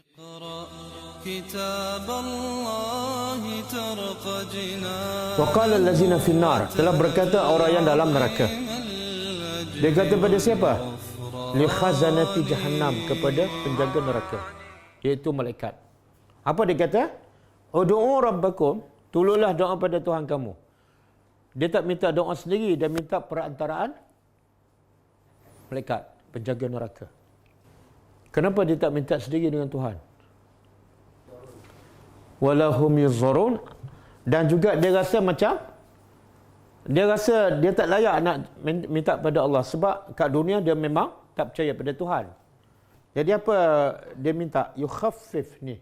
اقرأ كتاب الله ترق جنان. Waqala allazina finnar, telah berkata orang yang dalam neraka. Dia kata pada siapa? Li khazanati jahannam, kepada penjaga neraka, iaitu malaikat. Apa dia kata? Ud'u rabbakum, tolonglah doa pada Tuhan kamu. Dia tak minta doa sendiri, dia minta perantaraan malaikat, penjaga neraka. Kenapa dia tak minta sendiri dengan Tuhan? Walahum yuzarun, dan juga dia rasa macam dia tak layak nak minta pada Allah, sebab kat dunia dia memang tak percaya pada Tuhan. Jadi apa dia minta? Yukhaffif ni.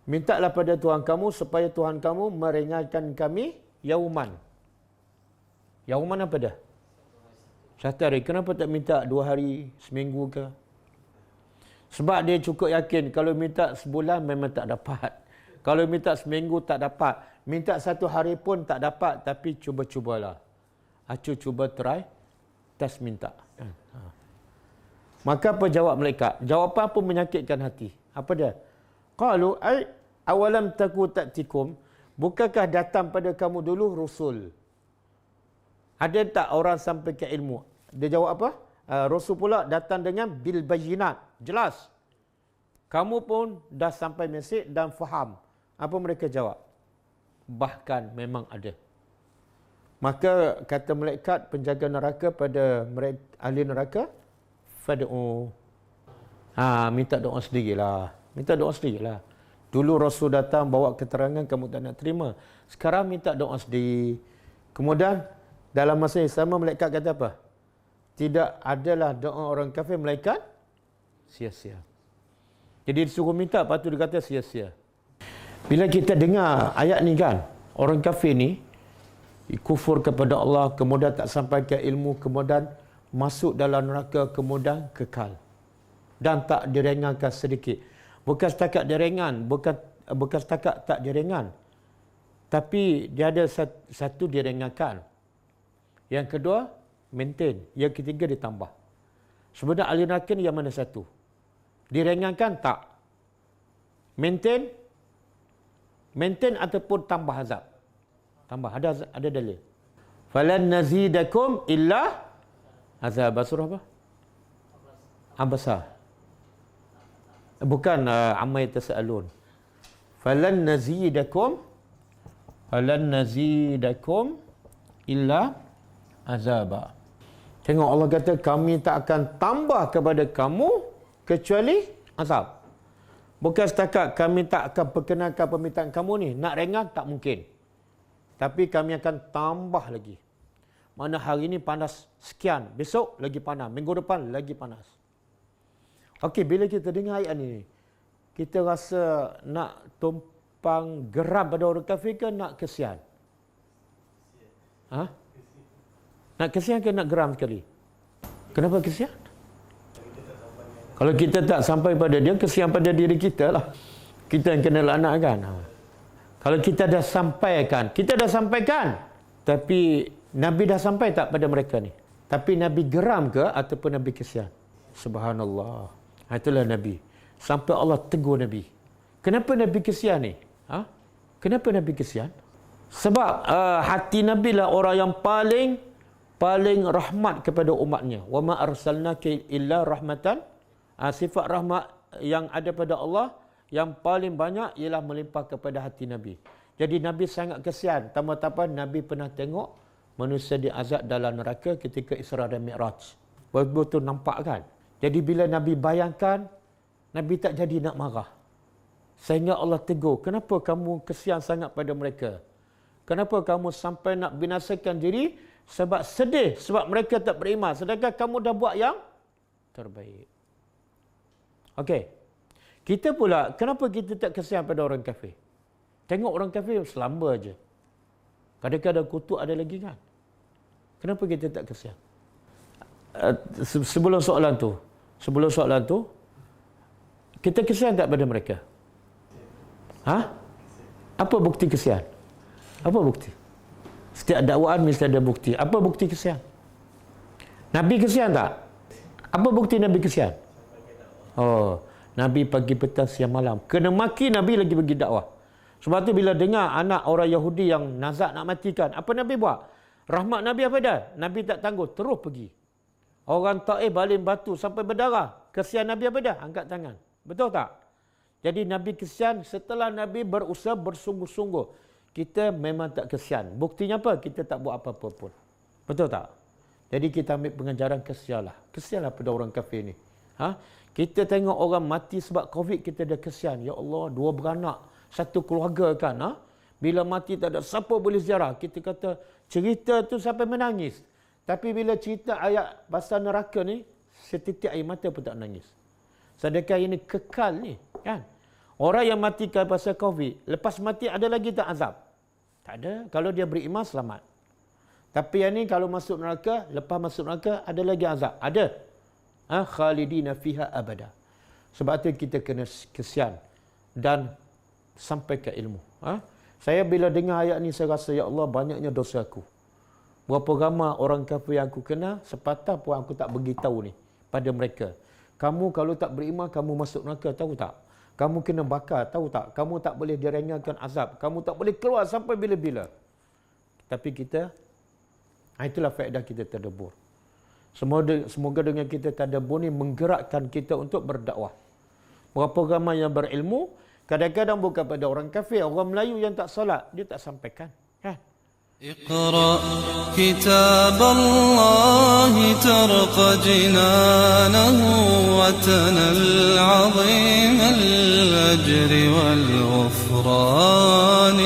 Mintalah pada Tuhan kamu supaya Tuhan kamu meringankan kami yauman. Yauman apa dah? Satu hari. Kenapa tak minta 2 hari, seminggu ke? Sebab dia cukup yakin kalau minta sebulan memang tak dapat. Kalau minta seminggu tak dapat. Minta 1 hari pun tak dapat. Tapi cuba-cubalah. Cuba try. Test minta. Maka apa jawab malaikat? Jawapan pun menyakitkan hati. Apa dia? Qalu ay awalam taku ta'tikum, bukankah datang pada kamu dulu rusul? Ada tak orang sampai ke ilmu? Dia jawab apa? Rasul pula datang dengan bil bayyinat, jelas. Kamu pun dah sampai mesej dan faham. Apa mereka jawab? Bahkan memang ada. Maka kata malaikat penjaga neraka pada mereka, ahli neraka, fad'u. Minta doa sendirilah. Minta doa sendirilah. Dulu Rasul datang bawa keterangan kamu tak nak terima. Sekarang minta doa sendiri. Kemudian dalam masa yang sama malaikat kata apa? Tidak adalah doa orang kafir malaikat sia-sia. Jadi disuruh minta, lepas tu dia kata sia-sia. Bila kita dengar ayat ni kan, orang kafir ni kufur kepada Allah, kemudian tak sampai ke ilmu, kemudian masuk dalam neraka, kemudian kekal. Dan tak direngankan sedikit. Bukan setakat direngan, bukan setakat tak direngan. Tapi dia ada satu direngankan. Yang kedua, maintain. Yang ketiga, ditambah. Sebenarnya ahli neraka ni yang mana satu? Direngankan tak? Maintain ataupun tambah azab? Tambah. Ada dalil. Falan nazidakum illa azab. Surah apa? Abasa. Bukan Amma Yatasaalun. Falan nazidakum illa azaba. Tengok Allah kata kami tak akan tambah kepada kamu kecuali azab. Bukan setakat kami tak akan perkenankan permintaan kamu ni, nak ringan tak mungkin. Tapi kami akan tambah lagi. Mana hari ini panas sekian, besok lagi panas, minggu depan lagi panas. Okey, bila kita dengar ayat ni, kita rasa nak tumpang geram pada orang kafir ke nak kesian? Nak kesian ke nak geram sekali? Kenapa kesian? Kalau kita tak sampai pada dia, kesian pada diri kita lah. Kita yang kena laknat kan. Kalau kita dah sampaikan, tapi Nabi dah sampai tak pada mereka ni? Tapi Nabi geram ke ataupun Nabi kesian? Subhanallah. Itulah Nabi. Sampai Allah tegur Nabi. Kenapa Nabi kesian ni? Kenapa Nabi kesian? Sebab hati Nabi lah orang yang paling rahmat kepada umatnya. Wa ma arsalnaka illa rahmatan. Sifat rahmat yang ada pada Allah yang paling banyak ialah melimpah kepada hati Nabi. Jadi Nabi sangat kesian. Tambah-tambah Nabi pernah tengok manusia diazab dalam neraka ketika Isra dan Mi'raj. Betul-betul nampak kan? Jadi bila Nabi bayangkan, Nabi tak jadi nak marah. Sehingga Allah tegur, kenapa kamu kesian sangat pada mereka? Kenapa kamu sampai nak binasakan diri? Sebab sedih, sebab mereka tak beriman. Sedangkan kamu dah buat yang terbaik. Okey. Kita pula, kenapa kita tak kesian pada orang kafir? Tengok orang kafir selamba aja. Kadang-kadang kutuk ada lagi kan? Kenapa kita tak kesian? Sebelum soalan tu, kita kesian tak pada mereka? Apa bukti kesian? Apa bukti? Setiap dakwaan mesti ada bukti. Apa bukti kesian? Nabi kesian tak? Apa bukti Nabi kesian? Nabi pagi petang siang malam. Kena maki Nabi lagi pergi dakwah. Sebab tu bila dengar anak orang Yahudi yang nazak nak matikan, apa Nabi buat? Rahmat Nabi apa dah? Nabi tak tangguh, terus pergi. Orang Taif baling batu sampai berdarah. Kesian Nabi apa dah? Angkat tangan. Betul tak? Jadi Nabi kesian setelah Nabi berusaha bersungguh-sungguh. Kita memang tak kesian. Buktinya apa? Kita tak buat apa-apa pun. Betul tak? Jadi kita ambil pengajaran kesianlah. Kesianlah pada orang kafir ni. Kita tengok orang mati sebab COVID, kita dah kesian. Ya Allah, 2 beranak, 1 keluarga kan. Bila mati tak ada siapa boleh ziarah. Kita kata cerita tu sampai menangis. Tapi bila cerita ayat pasal neraka ni, setitik air mata pun tak menangis. Sedangkan ini kekal ni, kan? Orang yang mati pasal COVID, lepas mati ada lagi tak azab? Tak ada. Kalau dia beriman, selamat. Tapi yang ni kalau masuk neraka, lepas masuk neraka, ada lagi azab? Ada. Khalidina fiha abada. Sebab tu kita kena kesian dan sampai ke ilmu. Saya bila dengar ayat ni, saya rasa, ya Allah, banyaknya dosa aku. Berapa ramai orang kafir yang aku kenal, sepatah pun aku tak beritahu ni pada mereka. Kamu kalau tak beriman, kamu masuk neraka, tahu tak? Kamu kena bakar, tahu tak? Kamu tak boleh diringankan azab. Kamu tak boleh keluar sampai bila-bila. Tapi kita, itulah faedah kita tadabbur. Semoga dengan kita tadabbur ni menggerakkan kita untuk berdakwah. Berapa ramai yang berilmu, kadang-kadang bukan pada orang kafir, orang Melayu yang tak solat, dia tak sampaikan. Kan? اقرأ كتاب الله ترق جنانه وتنل عظيم الأجر والغفران